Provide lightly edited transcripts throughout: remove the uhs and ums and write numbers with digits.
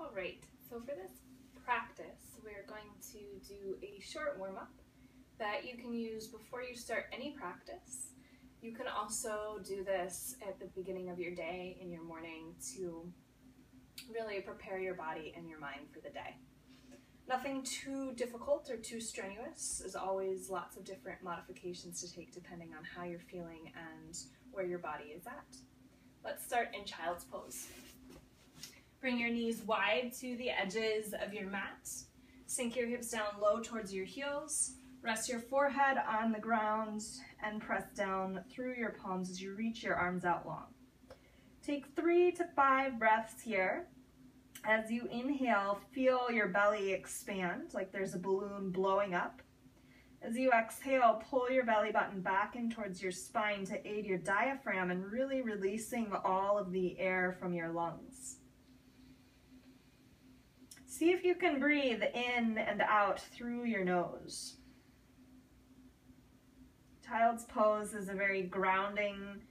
All right, so for this practice, we're going to do a short warm-up that you can use before you start any practice. You can also do this at the beginning of your day, in your morning, to really prepare your body and your mind for the day. Nothing too difficult or too strenuous. There's always lots of different modifications to take depending on how you're feeling and where your body is at. Let's start in child's pose. Bring your knees wide to the edges of your mat. Sink your hips down low towards your heels. Rest your forehead on the ground and press down through your palms as you reach your arms out long. Take 3 to 5 breaths here. As you inhale, feel your belly expand like there's a balloon blowing up. As you exhale, pull your belly button back in towards your spine to aid your diaphragm and really releasing all of the air from your lungs. See if you can breathe in and out through your nose. Child's pose is a very grounding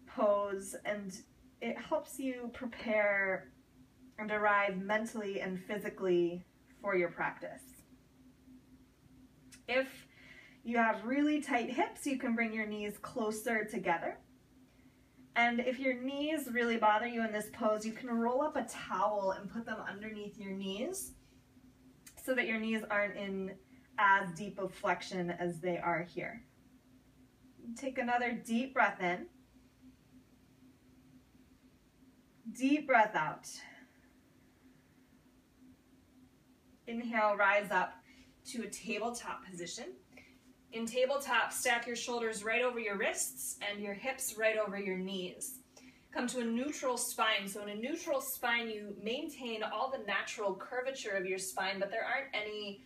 pose, and it helps you prepare and arrive mentally and physically for your practice. If you have really tight hips, you can bring your knees closer together. And if your knees really bother you in this pose, you can roll up a towel and put them underneath your knees so that your knees aren't in as deep of flexion as they are here. Take another deep breath in. Deep breath out. Inhale, rise up to a tabletop position. In tabletop, stack your shoulders right over your wrists and your hips right over your knees. Come to a neutral spine. So in a neutral spine, you maintain all the natural curvature of your spine, but there aren't any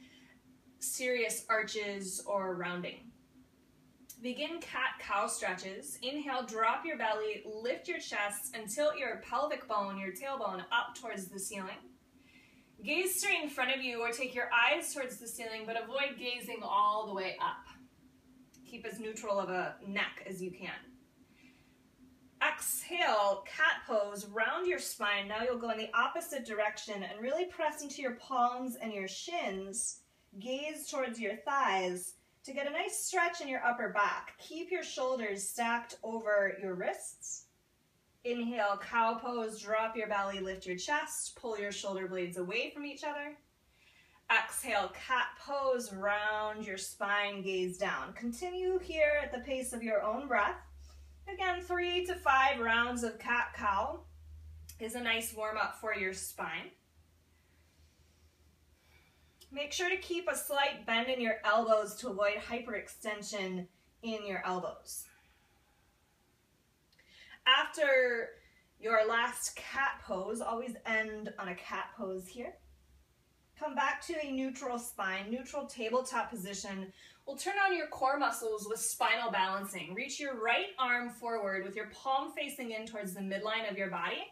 serious arches or rounding. Begin cat-cow stretches. Inhale, drop your belly, lift your chest, and tilt your pelvic bone, your tailbone, up towards the ceiling. Gaze straight in front of you or take your eyes towards the ceiling, but avoid gazing all the way up. Keep as neutral of a neck as you can. Exhale, cat pose, round your spine. Now you'll go in the opposite direction and really press into your palms and your shins. Gaze towards your thighs to get a nice stretch in your upper back. Keep your shoulders stacked over your wrists. Inhale, cow pose, drop your belly, lift your chest, pull your shoulder blades away from each other. Exhale, cat pose, round your spine, gaze down. Continue here at the pace of your own breath. Again, 3 to 5 rounds of cat-cow is a nice warm-up for your spine. Make sure to keep a slight bend in your elbows to avoid hyperextension in your elbows. After your last cat pose, always end on a cat pose here. Come back to a neutral spine, neutral tabletop position. We'll turn on your core muscles with spinal balancing. Reach your right arm forward with your palm facing in towards the midline of your body,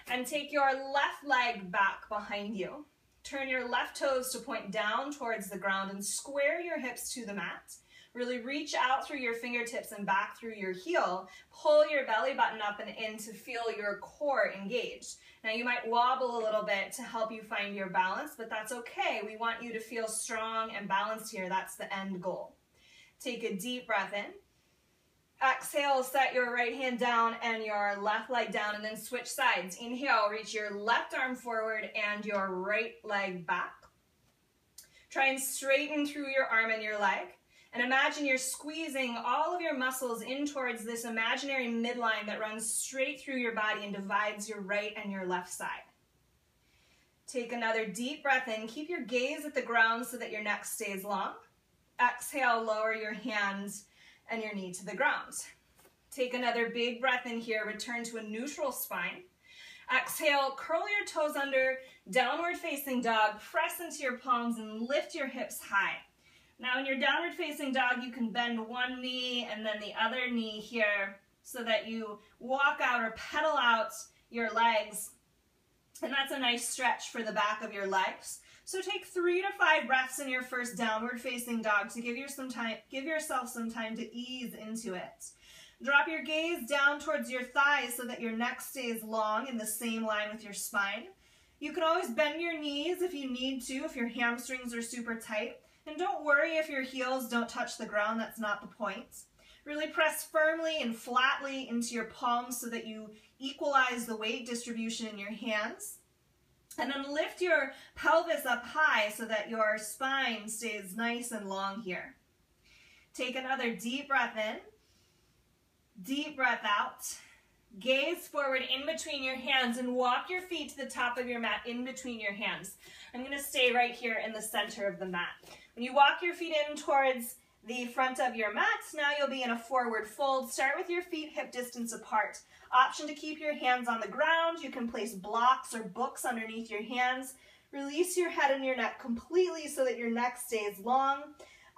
and take your left leg back behind you. Turn your left toes to point down towards the ground and square your hips to the mat. Really reach out through your fingertips and back through your heel. Pull your belly button up and in to feel your core engaged. Now you might wobble a little bit to help you find your balance, but that's okay. We want you to feel strong and balanced here. That's the end goal. Take a deep breath in. Exhale, set your right hand down and your left leg down, and then switch sides. Inhale, reach your left arm forward and your right leg back. Try and straighten through your arm and your leg. And imagine you're squeezing all of your muscles in towards this imaginary midline that runs straight through your body and divides your right and your left side. Take another deep breath in. Keep your gaze at the ground so that your neck stays long. Exhale, lower your hands and your knee to the ground. Take another big breath in here. Return to a neutral spine. Exhale, curl your toes under, downward facing dog. Press into your palms and lift your hips high. Now in your downward facing dog, you can bend one knee and then the other knee here so that you walk out or pedal out your legs. And that's a nice stretch for the back of your legs. So take 3 to 5 breaths in your first downward facing dog to give yourself some time to ease into it. Drop your gaze down towards your thighs so that your neck stays long in the same line with your spine. You can always bend your knees if you need to, if your hamstrings are super tight. And don't worry if your heels don't touch the ground, that's not the point. Really press firmly and flatly into your palms so that you equalize the weight distribution in your hands. And then lift your pelvis up high so that your spine stays nice and long here. Take another deep breath in, deep breath out. Gaze forward in between your hands and walk your feet to the top of your mat in between your hands. I'm going to stay right here in the center of the mat. When you walk your feet in towards the front of your mat, now you'll be in a forward fold. Start with your feet hip distance apart. Option to keep your hands on the ground. You can place blocks or books underneath your hands. Release your head and your neck completely so that your neck stays long.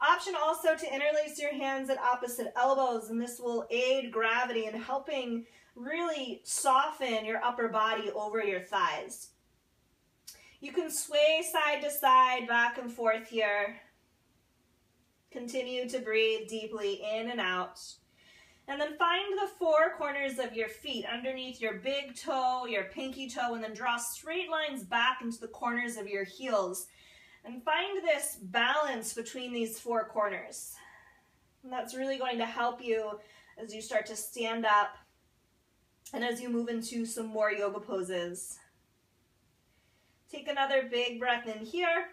Option also to interlace your hands at opposite elbows, and this will aid gravity in helping really soften your upper body over your thighs. You can sway side to side, back and forth here. Continue to breathe deeply in and out. And then find the four corners of your feet underneath your big toe, your pinky toe, and then draw straight lines back into the corners of your heels. And find this balance between these four corners. And that's really going to help you as you start to stand up and as you move into some more yoga poses. Take another big breath in here.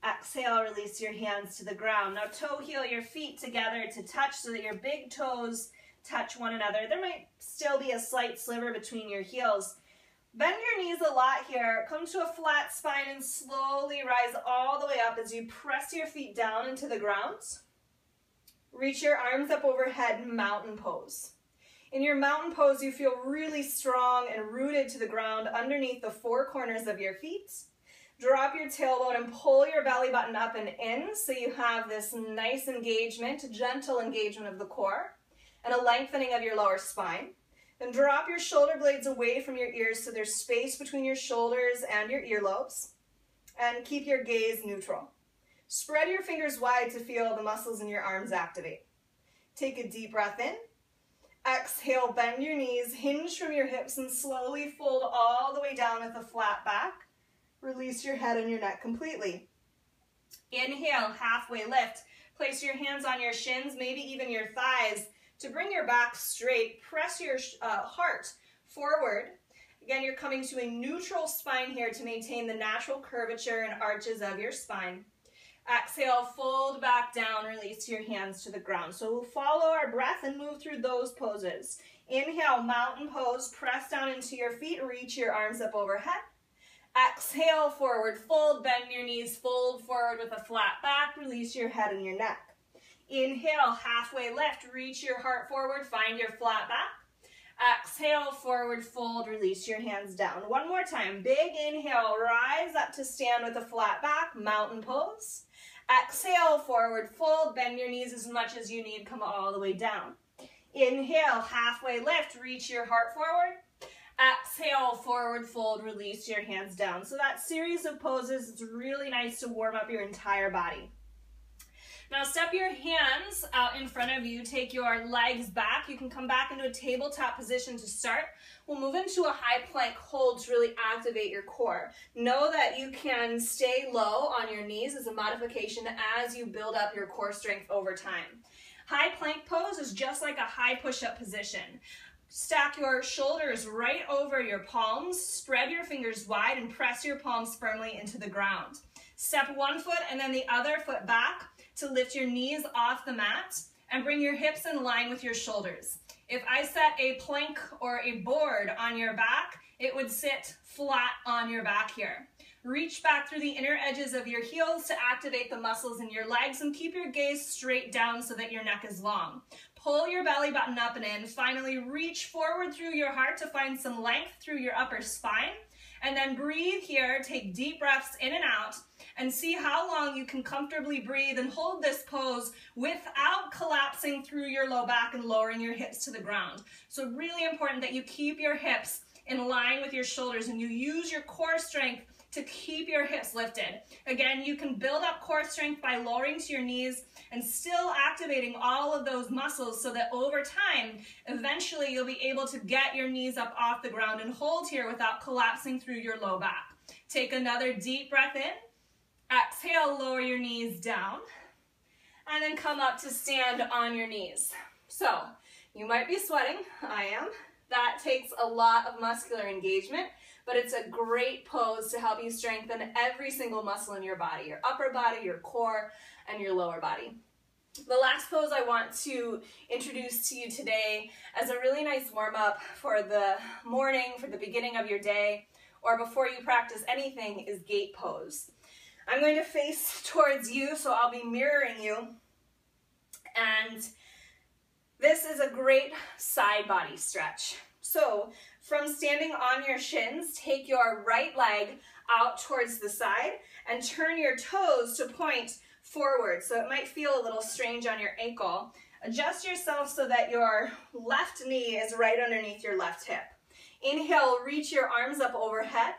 Exhale, release your hands to the ground. Now toe heel your feet together to touch so that your big toes touch one another. There might still be a slight sliver between your heels. Bend your knees a lot here. Come to a flat spine and slowly rise all the way up as you press your feet down into the ground. Reach your arms up overhead, mountain pose. In your mountain pose, you feel really strong and rooted to the ground underneath the four corners of your feet. Drop your tailbone and pull your belly button up and in so you have this nice engagement, gentle engagement of the core, and a lengthening of your lower spine. Then drop your shoulder blades away from your ears so there's space between your shoulders and your earlobes. And keep your gaze neutral. Spread your fingers wide to feel the muscles in your arms activate. Take a deep breath in. Exhale, bend your knees, hinge from your hips, and slowly fold all the way down with a flat back. Release your head and your neck completely. Inhale, halfway lift. Place your hands on your shins, maybe even your thighs, to bring your back straight. Press your heart forward. Again, you're coming to a neutral spine here to maintain the natural curvature and arches of your spine. Exhale, fold back down, release your hands to the ground. So we'll follow our breath and move through those poses. Inhale, mountain pose, press down into your feet, reach your arms up overhead. Exhale, forward fold, bend your knees, fold forward with a flat back, release your head and your neck. Inhale, halfway lift, reach your heart forward, find your flat back. Exhale, forward fold, release your hands down. One more time, big inhale, rise up to stand with a flat back, mountain pose. Exhale, forward fold, bend your knees as much as you need, come all the way down. Inhale, halfway lift, reach your heart forward. Exhale, forward fold, release your hands down. So that series of poses, it's really nice to warm up your entire body. Now step your hands out in front of you, take your legs back. You can come back into a tabletop position to start. We'll move into a high plank hold to really activate your core. Know that you can stay low on your knees as a modification as you build up your core strength over time. High plank pose is just like a high push-up position. Stack your shoulders right over your palms, spread your fingers wide, and press your palms firmly into the ground. Step one foot and then the other foot back to lift your knees off the mat and bring your hips in line with your shoulders. If I set a plank or a board on your back, it would sit flat on your back here. Reach back through the inner edges of your heels to activate the muscles in your legs and keep your gaze straight down so that your neck is long. Pull your belly button up and in. Finally, reach forward through your heart to find some length through your upper spine. And then breathe here, take deep breaths in and out, and see how long you can comfortably breathe and hold this pose without collapsing through your low back and lowering your hips to the ground. So really important that you keep your hips in line with your shoulders, and you use your core strength to keep your hips lifted. Again, you can build up core strength by lowering to your knees and still activating all of those muscles so that over time, eventually you'll be able to get your knees up off the ground and hold here without collapsing through your low back. Take another deep breath in. Exhale, lower your knees down. And then come up to stand on your knees. So, you might be sweating, I am. That takes a lot of muscular engagement, but it's a great pose to help you strengthen every single muscle in your body, your upper body, your core, and your lower body. The last pose I want to introduce to you today as a really nice warm-up for the morning, for the beginning of your day, or before you practice anything, is gate pose. I'm going to face towards you, so I'll be mirroring you, and this is a great side body stretch. So from standing on your shins, take your right leg out towards the side and turn your toes to point forward. So it might feel a little strange on your ankle. Adjust yourself so that your left knee is right underneath your left hip. Inhale, reach your arms up overhead.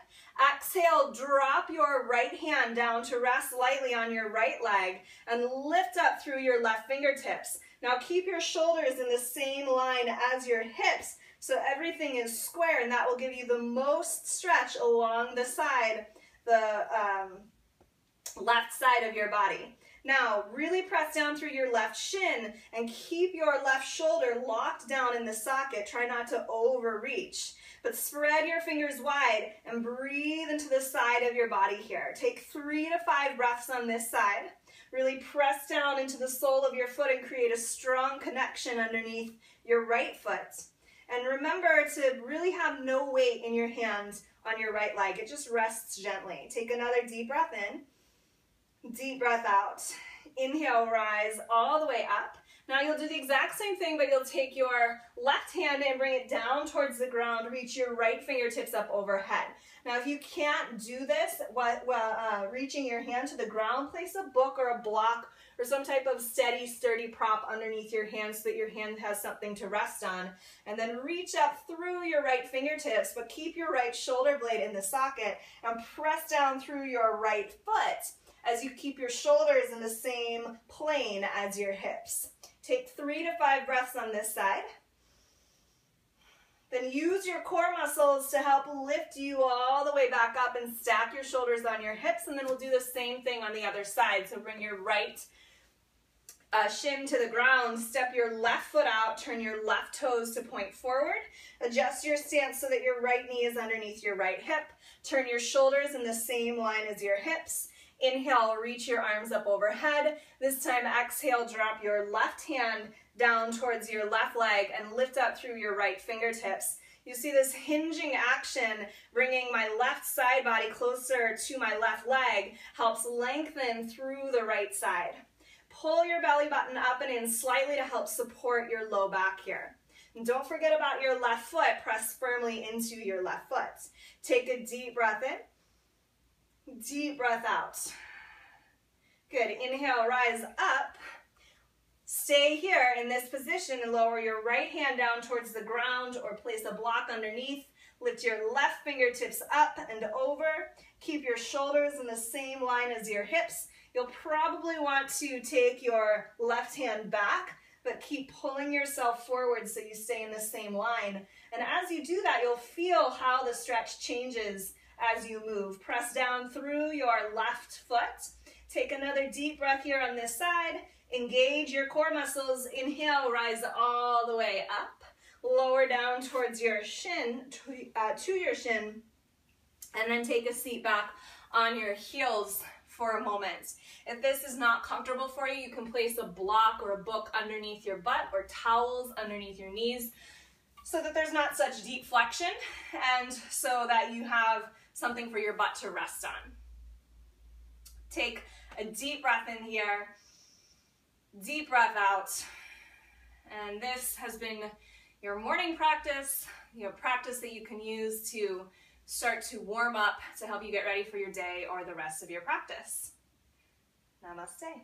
Exhale, drop your right hand down to rest lightly on your right leg and lift up through your left fingertips. Now keep your shoulders in the same line as your hips so everything is square, and that will give you the most stretch along the side, the left side of your body. Now really press down through your left shin and keep your left shoulder locked down in the socket. Try not to overreach, but spread your fingers wide and breathe into the side of your body here. Take 3 to 5 breaths on this side. Really press down into the sole of your foot and create a strong connection underneath your right foot. And remember to really have no weight in your hand on your right leg. It just rests gently. Take another deep breath in, deep breath out. Inhale, rise all the way up. Now you'll do the exact same thing, but you'll take your left hand and bring it down towards the ground. Reach your right fingertips up overhead. Now if you can't do this, reaching your hand to the ground, place a book or a block or some type of steady, sturdy prop underneath your hand so that your hand has something to rest on. And then reach up through your right fingertips, but keep your right shoulder blade in the socket and press down through your right foot as you keep your shoulders in the same plane as your hips. Take 3 to 5 breaths on this side. Then use your core muscles to help lift you all the way back up and stack your shoulders on your hips, and then we'll do the same thing on the other side. So bring your right shin to the ground, step your left foot out, turn your left toes to point forward, adjust your stance so that your right knee is underneath your right hip, turn your shoulders in the same line as your hips. Inhale, reach your arms up overhead. This time, exhale, drop your left hand down towards your left leg and lift up through your right fingertips. You see this hinging action, bringing my left side body closer to my left leg, helps lengthen through the right side. Pull your belly button up and in slightly to help support your low back here. And don't forget about your left foot. Press firmly into your left foot. Take a deep breath in. Deep breath out. Good. Inhale, rise up. Stay here in this position and lower your right hand down towards the ground or place a block underneath. Lift your left fingertips up and over. Keep your shoulders in the same line as your hips. You'll probably want to take your left hand back, but keep pulling yourself forward so you stay in the same line. And as you do that, you'll feel how the stretch changes as you move. Press down through your left foot. Take another deep breath here on this side. Engage your core muscles. Inhale, rise all the way up. Lower down towards your shin, to your shin. And then take a seat back on your heels for a moment. If this is not comfortable for you, you can place a block or a book underneath your butt or towels underneath your knees so that there's not such deep flexion and so that you have something for your butt to rest on. Take a deep breath in here, deep breath out, and this has been your morning practice, practice that you can use to start to warm up to help you get ready for your day or the rest of your practice. Namaste.